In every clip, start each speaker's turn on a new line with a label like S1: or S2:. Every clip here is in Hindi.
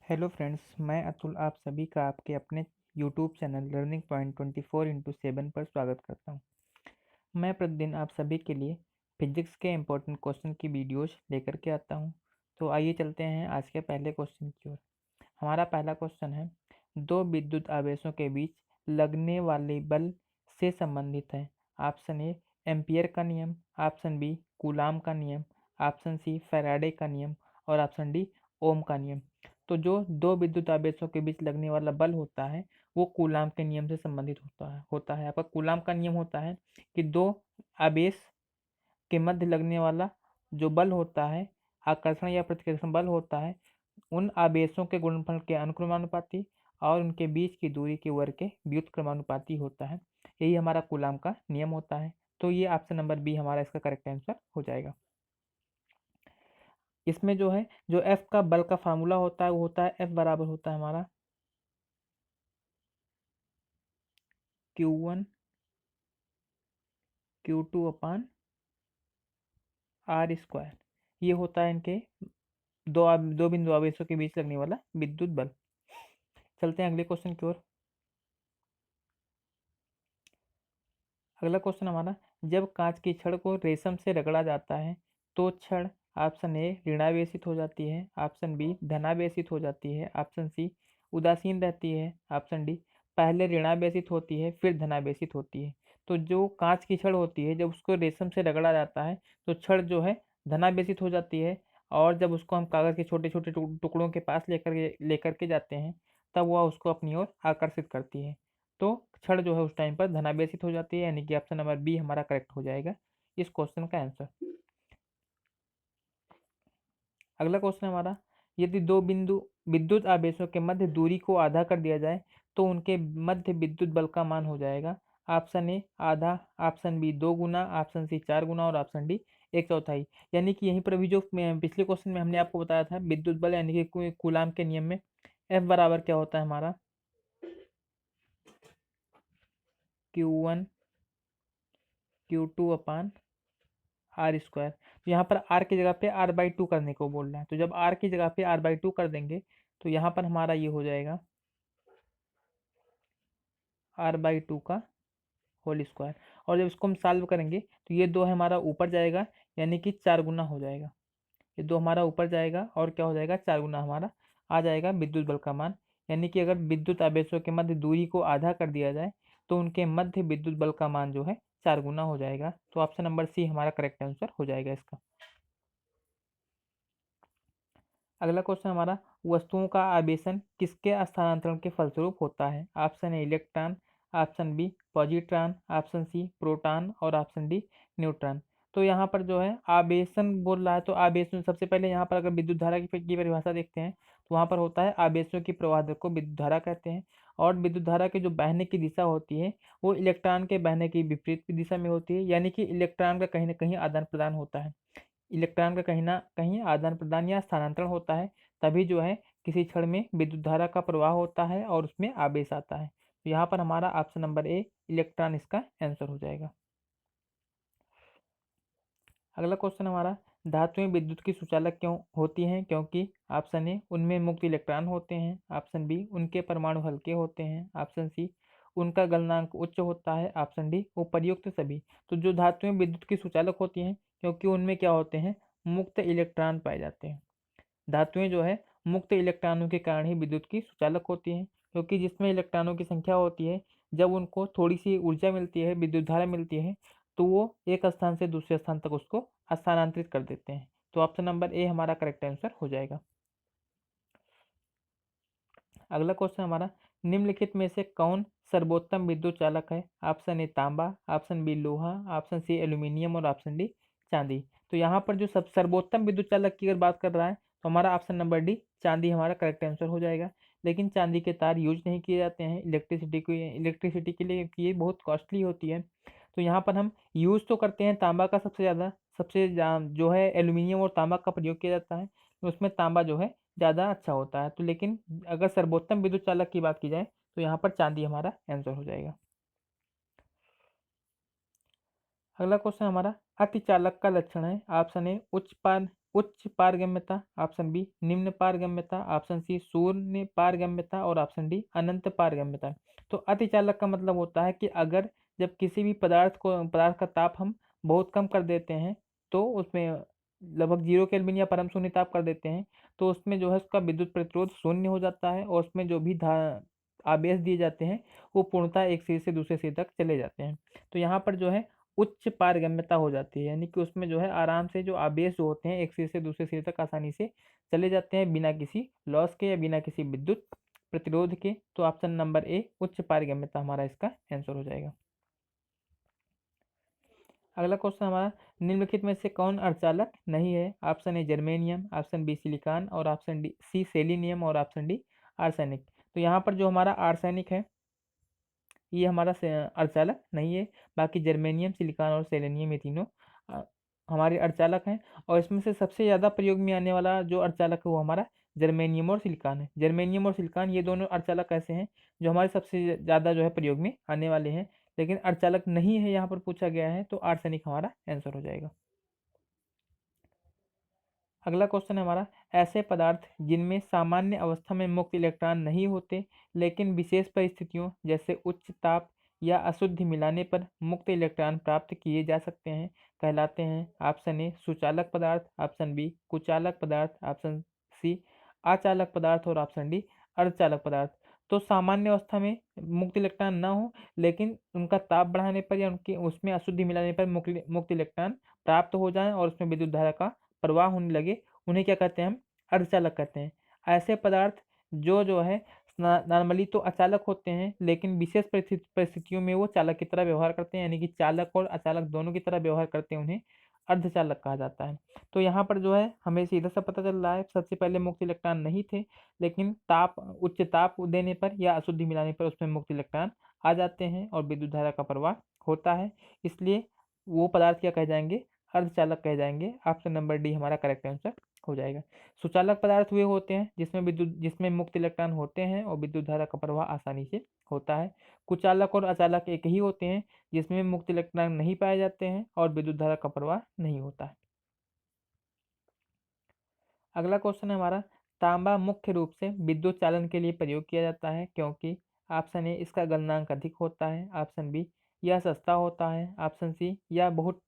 S1: हेलो फ्रेंड्स, मैं अतुल आप सभी का आपके अपने YouTube channel learning point 24x7 पर स्वागत करता हूं। मैं प्रतिदिन आप सभी के लिए फिजिक्स के इम्पोर्टेंट क्वेश्चन की वीडियोज लेकर के आता हूं। तो आइए चलते हैं आज के पहले क्वेश्चन की ओर। हमारा पहला क्वेश्चन है, दो विद्युत आवेशों के बीच लगने वाले बल से संबंधित है। ऑप्शन ए एम्पियर का नियम, ऑप्शन बी कूलाम का नियम, ऑप्शन सी फैराडे का नियम और ऑप्शन डी ओम का नियम। तो जो दो विद्युत आवेशों के बीच लगने वाला बल होता है वो कूलाम के नियम से संबंधित होता है। आपका कूलाम का नियम होता है कि दो आवेश के मध्य लगने वाला जो बल होता है, आकर्षण या प्रतिकर्षण बल होता है, उन आवेशों के गुणनफल के अनुक्रमानुपाती और उनके बीच की दूरी के वर्ग के व्युत्क्रमानुपाती होता है। यही हमारा कूलाम का नियम होता है। तो ये ऑप्शन नंबर बी हमारा इसका करेक्ट आंसर हो जाएगा। इसमें जो है, जो एफ का बल का फार्मूला होता है वो होता है, एफ बराबर होता है हमारा Q1 Q2 upon R square. ये होता है इनके दो बिंदु आवेशों के बीच लगने वाला विद्युत बल। चलते हैं अगले क्वेश्चन की ओर। अगला क्वेश्चन हमारा, जब कांच की छड़ को रेशम से रगड़ा जाता है तो छड़ ऑप्शन ए ऋणावेशित हो जाती है, ऑप्शन बी धनावेशित हो जाती है, ऑप्शन सी उदासीन रहती है, ऑप्शन डी पहले ऋणावेशित होती है फिर धनावेशित होती है। तो जो कांच की छड़ होती है, जब उसको रेशम से रगड़ा जाता है तो छड़ जो है धनावेशित हो जाती है, और जब उसको हम कागज के छोटे छोटे टुकड़ों के पास लेकर के जाते हैं तब वह उसको अपनी ओर आकर्षित करती है। तो क्षण जो है उस टाइम पर धनावेशित हो जाती है, यानी कि ऑप्शन नंबर बी हमारा करेक्ट हो जाएगा इस क्वेश्चन का आंसर। अगला क्वेश्चन हमारा, यदि दो बिंदु विद्युत आवेशों के मध्य दूरी को आधा कर दिया जाए तो उनके मध्य विद्युत बल का मान हो जाएगा। ऑप्शन ए आधा, ऑप्शन बी दो गुना, ऑप्शन सी चार गुना और ऑप्शन डी एक चौथाई। यानी कि यहीं पर अभी जो पिछले क्वेश्चन में हमने आपको बताया था विद्युत बल यानी कि कूलाम के नियम में एफ बराबर क्या होता है हमारा Q1 Q2 upon R square. तो यहाँ पर आर की जगह पे r/2 करने को बोल रहा है, तो जब आर की जगह पे r/2 कर देंगे तो यहाँ पर हमारा ये हो जाएगा r/2 का होल स्क्वायर। और जब इसको हम सॉल्व करेंगे तो ये दो है हमारा ऊपर जाएगा, यानी कि चार गुना हो जाएगा। ये दो हमारा ऊपर जाएगा और क्या हो जाएगा, चार गुना हमारा आ जाएगा विद्युत बल का मान। यानी कि अगर विद्युत आवेशों के मध्य दूरी को आधा कर दिया जाए तो उनके मध्य विद्युत बल का मान जो है चार गुना हो जाएगा। तो ऑप्शन नंबर सी हमारा करेक्ट आंसर हो जाएगा इसका। अगला क्वेश्चन हमारा, वस्तुओं का आवेशन किसके स्थानांतरण के फलस्वरूप होता है। Option A electron, option B positron, option C proton और ऑप्शन डी न्यूट्रॉन। तो यहाँ पर जो है आवेशन बोल रहा है, तो आवेशन सबसे पहले यहाँ पर अगर विद्युत धारा की परिभाषा देखते हैं तो वहाँ पर होता है आवेशों की प्रवाह दर को विद्युत धारा कहते हैं। और विद्युत धारा की जो बहने की दिशा होती है वो इलेक्ट्रॉन के बहने की विपरीत दिशा में होती है, यानी कि इलेक्ट्रॉन का कहीं ना कहीं आदान प्रदान होता है। इलेक्ट्रॉन का कहीं ना कहीं आदान प्रदान या स्थानांतरण होता है, तभी जो है किसी क्षण में विद्युत धारा का प्रवाह होता है और उसमें आवेश आता है। तो यहाँ पर हमारा ऑप्शन नंबर ए इलेक्ट्रॉन इसका आंसर हो जाएगा। अगला क्वेश्चन हमारा, धातुएं विद्युत की सुचालक क्यों होती हैं, क्योंकि ऑप्शन ए उनमें मुक्त इलेक्ट्रॉन होते हैं, ऑप्शन बी उनके परमाणु हल्के होते हैं, ऑप्शन सी उनका गलनांक उच्च होता है, ऑप्शन डी उपर्युक्त सभी। तो जो धातुएं विद्युत की सुचालक होती हैं क्योंकि उनमें क्या होते हैं, मुक्त इलेक्ट्रॉन पाए जाते हैं। धातुएं जो है मुक्त इलेक्ट्रॉनों के कारण ही विद्युत की सुचालक होती हैं, क्योंकि जिसमें इलेक्ट्रॉनों की संख्या होती है, जब उनको थोड़ी सी ऊर्जा मिलती है, विद्युत धारा मिलती है, तो वो एक स्थान से दूसरे स्थान तक उसको स्थानांतरित कर देते हैं। तो ऑप्शन नंबर ए हमारा करेक्ट आंसर हो जाएगा। अगला क्वेश्चन हमारा, निम्नलिखित में से कौन सर्वोत्तम विद्युत चालक है। ऑप्शन ए तांबा, ऑप्शन बी लोहा, ऑप्शन सी एल्यूमिनियम और ऑप्शन डी चांदी। तो यहाँ पर जो सब सर्वोत्तम विद्युत चालक की अगर बात कर रहा है तो हमारा ऑप्शन नंबर डी चांदी हमारा करेक्ट आंसर हो जाएगा। लेकिन चांदी के तार यूज नहीं किए जाते हैं इलेक्ट्रिसिटी के लिए, क्योंकि ये बहुत कॉस्टली होती है। तो यहाँ पर हम यूज़ तो करते हैं तांबा का सबसे ज़्यादा, जो है एल्यूमिनियम और तांबा का प्रयोग किया जाता है, तो उसमें तांबा जो है ज़्यादा अच्छा होता है। तो लेकिन अगर सर्वोत्तम विद्युत चालक की बात की जाए तो यहाँ पर चांदी हमारा आंसर हो जाएगा। अगला क्वेश्चन हमारा, अतिचालक का लक्षण है। ऑप्शन ए उच्च पार उच्च पारगम्यता, ऑप्शन बी निम्न पारगम्यता, ऑप्शन सी शून्य पारगम्यता और ऑप्शन डी अनंत पारगम्यता। तो अतिचालक का मतलब होता है कि अगर जब किसी भी पदार्थ का ताप हम बहुत कम कर देते हैं, तो उसमें लगभग 0 केल्विन या परम शून्य ताप कर देते हैं, तो उसमें जो है उसका विद्युत प्रतिरोध शून्य हो जाता है और उसमें जो भी आवेश दिए जाते हैं वो पूर्णतः एक सिरे से दूसरे सिरे तक चले जाते हैं। तो यहाँ पर जो है उच्च पारगम्यता हो जाती है, यानी कि उसमें जो है आराम से जो आवेश जो होते हैं एक सिरे से दूसरे सिरे तक आसानी से चले जाते हैं बिना किसी लॉस के या बिना किसी विद्युत प्रतिरोध के। तो ऑप्शन नंबर ए उच्च पारगम्यता हमारा इसका आंसर हो जाएगा। अगला क्वेश्चन हमारा, निम्नलिखित में से कौन अर्धचालक नहीं है? Option A germanium, option B silicon और ऑप्शन डी सी सेलिनियम और ऑप्शन डी आर्सेनिक। तो यहाँ पर जो हमारा आर्सेनिक है ये हमारा अर्धचालक नहीं है। बाकी जर्मेनियम, सिलिकॉन और सेलेनियम ये तीनों अ, हमारे अर्धचालक हैं। और इसमें से सबसे ज़्यादा प्रयोग में आने वाला जो अर्धचालक है वो हमारा जर्मेनियम और सिलिकॉन है। जर्मेनियम और सिलिकॉन ये दोनों अर्धचालक ऐसे हैं जो हमारे सबसे ज़्यादा जो है प्रयोग में आने वाले हैं। लेकिन अर्धचालक नहीं है यहाँ पर पूछा गया है, तो आर्सेनिक हमारा आंसर हो जाएगा। अगला क्वेश्चन है हमारा, ऐसे पदार्थ जिनमें सामान्य अवस्था में मुक्त इलेक्ट्रॉन नहीं होते लेकिन विशेष परिस्थितियों जैसे उच्च ताप या अशुद्धि मिलाने पर मुक्त इलेक्ट्रॉन प्राप्त किए जा सकते हैं कहलाते हैं? ऑप्शन ए सुचालक पदार्थ, ऑप्शन बी कुचालक पदार्थ, ऑप्शन सी अचालक पदार्थ और ऑप्शन डी अर्धचालक पदार्थ। तो सामान्य अवस्था में मुक्त इलेक्ट्रॉन ना हो लेकिन उनका ताप बढ़ाने पर या उनके उसमें अशुद्धि मिलाने पर मुक्त इलेक्ट्रॉन प्राप्त हो जाए और उसमें विद्युत धारा का प्रवाह होने लगे, उन्हें क्या कहते हैं हम? अर्धचालक कहते हैं। ऐसे पदार्थ जो है नॉर्मली तो अचालक होते हैं लेकिन विशेष परिस्थितियों में वो चालक की तरह व्यवहार करते हैं, यानी कि चालक और अचालक दोनों की तरह व्यवहार करते हैं, उन्हें अर्धचालक कहा जाता है। तो यहाँ पर जो है हमें सीधा सा पता चल रहा है सबसे पहले मुक्त इलेक्ट्रॉन नहीं थे, लेकिन उच्च ताप देने पर या अशुद्धि मिलाने पर उसमें मुक्त इलेक्ट्रॉन आ जाते हैं और विद्युत धारा का प्रवाह होता है। इसलिए वो पदार्थ क्या कह जाएंगे? अर्धचालक कह जाएंगे। ऑप्शन नंबर डी हमारा करेक्ट आंसर हो जाएगा। सुचालक पदार्थ वे होते हैं जिसमें मुक्त इलेक्ट्रॉन होते हैं और विद्युत धारा का प्रवाह आसानी से होता है। कुचालक और अचालक एक ही होते हैं जिसमें मुक्त इलेक्ट्रॉन नहीं पाए जाते हैं और विद्युत धारा का प्रवाह नहीं होता है। अगला क्वेश्चन है हमारा, तांबा मुख्य रूप से विद्युत चालन के लिए प्रयोग किया जाता है क्योंकि? ऑप्शन ए इसका गलनांक अधिक होता है, ऑप्शन बी यह सस्ता होता है, ऑप्शन सी यह बहुत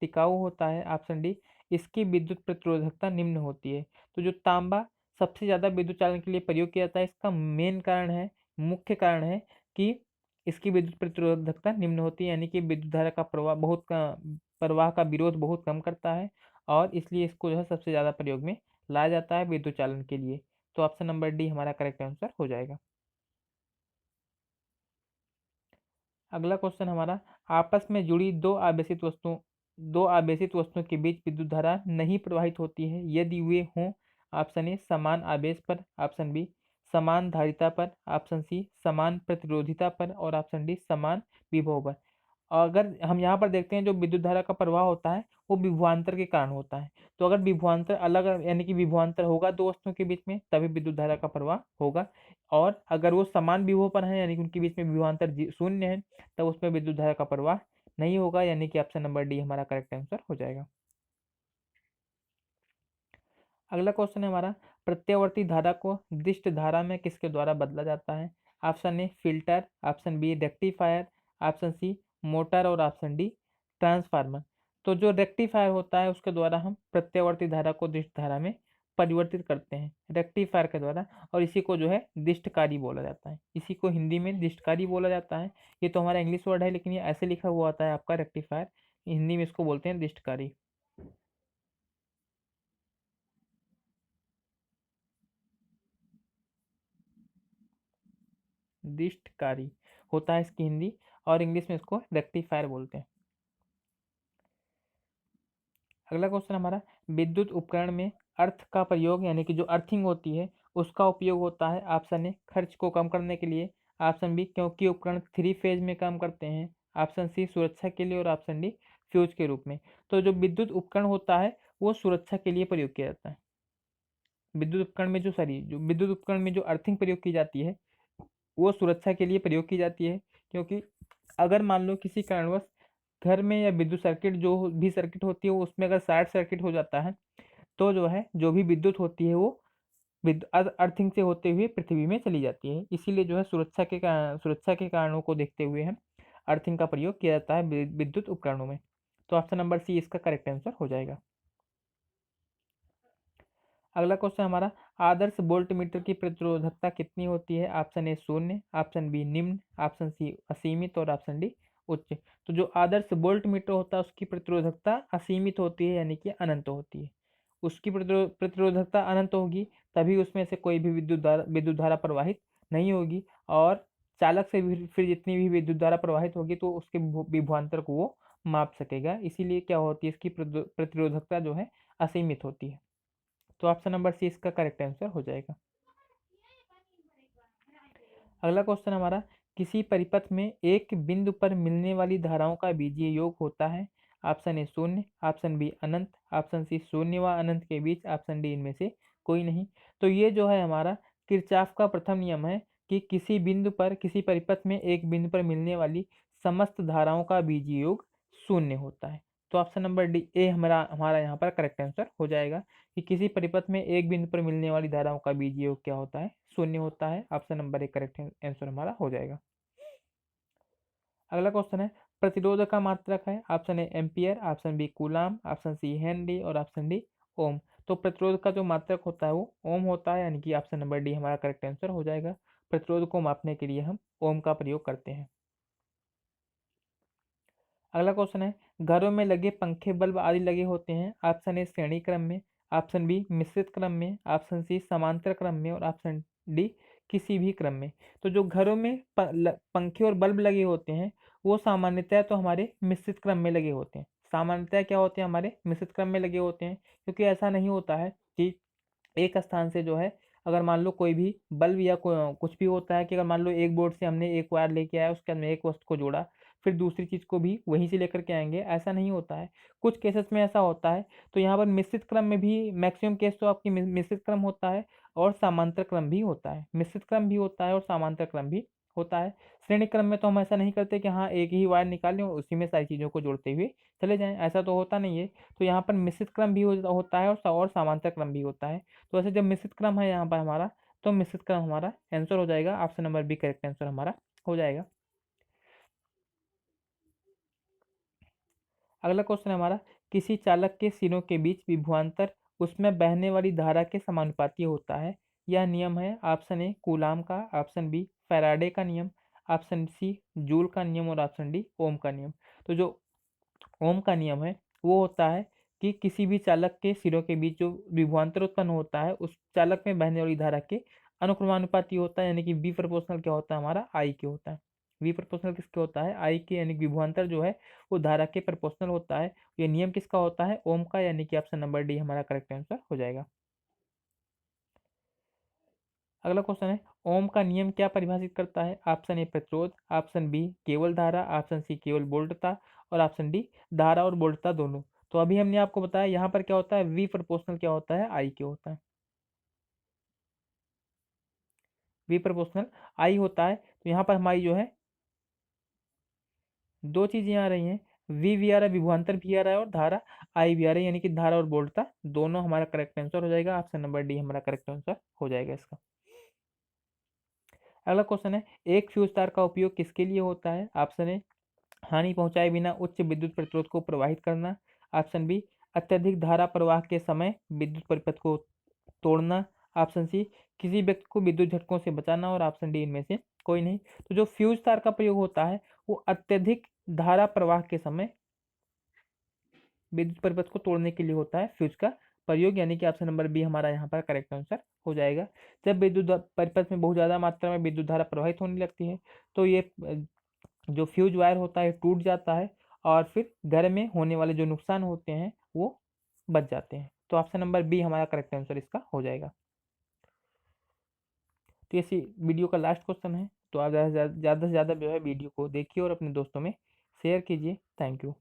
S1: टिकाऊ होता है, ऑप्शन डी इसकी विद्युत प्रतिरोधकता निम्न होती है। तो जो तांबा सबसे ज़्यादा विद्युत चालन के लिए प्रयोग किया जाता है, इसका मेन कारण है, मुख्य कारण है कि इसकी विद्युत प्रतिरोधकता निम्न होती है, यानी कि विद्युत धारा का प्रवाह का विरोध बहुत कम करता है और इसलिए इसको जो है सबसे ज़्यादा प्रयोग में लाया जाता है विद्युत चालन के लिए। तो ऑप्शन नंबर डी हमारा करेक्ट आंसर हो जाएगा। अगला क्वेश्चन हमारा, आपस में जुड़ी दो आवेशित वस्तुओं के बीच विद्युत धारा नहीं प्रवाहित होती है यदि वे हों? ऑप्शन ए समान आवेश पर, ऑप्शन बी समान धारिता पर, ऑप्शन सी समान प्रतिरोधिता पर और ऑप्शन डी समान विभव पर। अगर हम यहाँ पर देखते हैं जो विद्युत धारा का प्रवाह होता है वो विभवांतर के कारण होता है। तो अगर विभवांतर अलग यानी कि विभवांतर होगा दो वस्तुओं के बीच में तभी विद्युत धारा का प्रवाह होगा। और अगर वो समान विभव पर है यानी कि उनके बीच में विभवांतर शून्य है तब उसमें विद्युत धारा का प्रवाह नहीं होगा, यानी कि ऑप्शन नंबर डी हमारा करेक्ट आंसर हो जाएगा। अगला क्वेश्चन है हमारा, प्रत्यावर्ती धारा को दिष्ट धारा में किसके द्वारा बदला जाता है? Option A filter, option B rectifier, option C motor और ऑप्शन डी ट्रांसफार्मर। तो जो रेक्टिफायर होता है उसके द्वारा हम प्रत्यावर्ती धारा को दिष्ट धारा में परिवर्तित करते हैं रेक्टिफायर के द्वारा, और इसी को जो है दिष्टकारी बोला जाता है, इसी को हिंदी में दिष्टकारी बोला जाता है। ये तो हमारा इंग्लिश वर्ड है लेकिन ये ऐसे लिखा हुआ आता है आपका रेक्टिफायर, हिंदी में इसको बोलते हैं दिष्टकारी। दिष्टकारी होता है इसकी हिंदी, और इंग्लिश में इसको रेक्टिफायर बोलते हैं। अगला क्वेश्चन हमारा, विद्युत उपकरण में अर्थ का प्रयोग यानी कि जो अर्थिंग होती है उसका उपयोग होता है? ऑप्शन ए खर्च को कम करने के लिए, ऑप्शन बी क्योंकि उपकरण 3 फेज में काम करते हैं, ऑप्शन सी सुरक्षा के लिए और ऑप्शन डी फ्यूज के रूप में। तो जो विद्युत उपकरण होता है वो सुरक्षा के लिए प्रयोग किया जाता है। विद्युत उपकरण में जो अर्थिंग प्रयोग की जाती है वो सुरक्षा के लिए प्रयोग की जाती है, क्योंकि अगर मान लो किसी कारणवश घर में या विद्युत सर्किट जो भी सर्किट होती है उसमें अगर शॉर्ट सर्किट हो जाता है तो जो है जो भी विद्युत होती है वो अर्थिंग से होते हुए पृथ्वी में चली जाती है। इसीलिए जो है सुरक्षा के कारणों को देखते हुए हम अर्थिंग का प्रयोग किया जाता है विद्युत उपकरणों में। तो ऑप्शन नंबर सी इसका करेक्ट आंसर हो जाएगा। अगला क्वेश्चन हमारा, आदर्श वोल्ट मीटर की प्रतिरोधकता कितनी होती है? ऑप्शन ए 0, ऑप्शन बी निम्न, ऑप्शन सी असीमित और ऑप्शन डी उच्च। तो जो आदर्श वोल्ट मीटर होता है उसकी प्रतिरोधकता असीमित होती है, यानी कि अनंत होती है। उसकी प्रतिरोधकता अनंत होगी तभी उसमें से कोई भी विद्युत धारा प्रवाहित नहीं होगी, और चालक से भी फिर जितनी भी विद्युत धारा प्रवाहित होगी तो उसके विभवांतर को वो माप सकेगा। इसीलिए क्या होती है, इसकी प्रतिरोधकता जो है असीमित होती है। तो ऑप्शन नंबर सी इसका करेक्ट आंसर हो जाएगा। अगला क्वेश्चन हमारा, किसी परिपथ में एक बिंदु पर मिलने वाली धाराओं का बीजीय योग होता है? ऑप्शन ए 0, ऑप्शन बी अनंत, ऑप्शन सी शून्य व अनंत के बीच, ऑप्शन डी इनमें से कोई नहीं। तो ये जो है हमारा किरचॉफ का प्रथम नियम है कि किसी बिंदु पर, किसी परिपथ में एक बिंदु पर मिलने वाली समस्त धाराओं का बीजीय योग शून्य होता है। तो ऑप्शन नंबर डी ए हमारा हमारा यहाँ पर करेक्ट आंसर हो जाएगा कि किसी परिपथ में एक बिंदु पर मिलने वाली धाराओं का बीजीय योग क्या होता है? शून्य होता है। Option number A correct answer हमारा हो जाएगा। अगला क्वेश्चन है, प्रतिरोध का मात्रक है? Option A ampere, option B coulomb, option C henry और ऑप्शन डी ओम। तो प्रतिरोध का जो मात्रक होता है वो ओम होता है, यानी कि ऑप्शन नंबर डी हमारा करेक्ट आंसर हो जाएगा। प्रतिरोध को मापने के लिए हम ओम का प्रयोग करते हैं। अगला क्वेश्चन है, घरों में लगे पंखे बल्ब आदि लगे होते हैं? ऑप्शन ए श्रेणी क्रम में, ऑप्शन बी मिश्रित क्रम में, ऑप्शन सी समांतर क्रम में और ऑप्शन डी किसी भी क्रम में। तो जो घरों में पंखे और बल्ब लगे होते हैं वो सामान्यतः तो हमारे मिश्रित क्रम में लगे होते हैं। सामान्यतः क्या होते हैं, हमारे मिश्रित क्रम में लगे होते हैं, क्योंकि ऐसा नहीं होता है कि एक स्थान से जो है, अगर मान लो कोई भी बल्ब या कुछ भी होता है कि अगर मान लो एक बोर्ड से हमने एक वायर लेके आया, उसके अंदर एक वस्तु को जोड़ा, फिर दूसरी चीज़ को भी वहीं से लेकर के आएंगे, ऐसा नहीं होता है। कुछ केसेस में ऐसा होता है। तो यहाँ पर मिश्रित क्रम में भी मैक्सिमम केस तो आपकी मिश्रित क्रम होता है और समांतर क्रम भी होता है। मिश्रित क्रम भी होता है और समांतर क्रम भी होता है। श्रेणी क्रम में तो हम ऐसा नहीं करते कि हाँ एक ही वायर निकालें और उसी में सारी चीज़ों को जोड़ते हुए चले जाएं, ऐसा तो होता नहीं है। तो यहाँ पर मिश्रित क्रम भी होता है और समांतर क्रम भी होता है। तो वैसे जब मिश्रित क्रम है यहाँ पर हमारा, तो मिश्रित क्रम हमारा आंसर हो जाएगा। Option number B correct answer हमारा हो जाएगा। अगला क्वेश्चन हमारा, किसी चालक के सिरों के बीच विभवांतर उसमें बहने वाली धारा के समानुपाती होता है? यह नियम है ऑप्शन ए कूलाम का, ऑप्शन बी फैराडे का नियम, ऑप्शन सी जूल का नियम और ऑप्शन डी ओम का नियम। तो जो ओम का नियम है वो होता है कि किसी भी चालक के सिरों के बीच जो विभवांतर उत्पन्न होता है उस चालक में बहने वाली धारा के अनुक्रमानुपाती होता है, यानी कि बी प्रोपोर्शनल क्या होता है हमारा, आई के होता है। वी प्रोपोर्शनल किसके होता है, आई के, यानी कि विभवांतर जो है वो धारा के प्रोपोर्शनल होता है। ये नियम किसका होता है, ओम का, यानी कि ऑप्शन नंबर डी हमारा करेक्ट आंसर हो जाएगा। अगला क्वेश्चन है, ओम का नियम क्या परिभाषित करता है? ऑप्शन ए प्रतिरोध, ऑप्शन बी केवल धारा, ऑप्शन सी केवल वोल्टता और ऑप्शन डी धारा और वोल्टता दोनों। तो अभी हमने आपको बताया यहाँ पर क्या होता है, वी प्रोपोर्शनल क्या होता है, आई के होता है। वी प्रोपोर्शनल आई होता है। तो यहाँ पर हमारी जो है दो चीजें आ रही हैं, वी आ रहा है, विभवांतर भी आ रहा है और धारा आई भी आ रही है, यानी कि धारा और वोल्टता दोनों हमारा करेक्ट आंसर हो जाएगा। ऑप्शन नंबर डी हमारा करेक्ट आंसर हो जाएगा इसका। अगला क्वेश्चन है, एक फ्यूज तार का उपयोग किसके लिए होता है? ऑप्शन ए हानि पहुंचाए बिना उच्च विद्युत प्रतिरोध को प्रवाहित करना, ऑप्शन बी अत्यधिक धारा प्रवाह के समय विद्युत परिपथ को तोड़ना, ऑप्शन सी किसी व्यक्ति को विद्युत झटकों से बचाना और ऑप्शन डी इनमें से कोई नहीं। तो जो फ्यूज तार का प्रयोग होता है वो अत्यधिक धारा प्रवाह के समय विद्युत परिपथ को तोड़ने के लिए होता है फ्यूज का प्रयोग, यानी कि ऑप्शन नंबर बी हमारा यहाँ पर करेक्ट आंसर हो जाएगा। जब परिपथ में बहुत ज़्यादा मात्रा में विद्युत धारा प्रवाहित होने लगती है तो ये जो फ्यूज वायर होता है टूट जाता है और फिर घर में होने वाले जो नुकसान होते हैं वो बच जाते हैं। तो ऑप्शन नंबर बी हमारा करेक्ट आंसर इसका हो जाएगा। तो ये वीडियो का लास्ट क्वेश्चन है। तो आप ज़्यादा से ज़्यादा जो है वीडियो को देखिए और अपने दोस्तों में शेयर कीजिए। Thank you.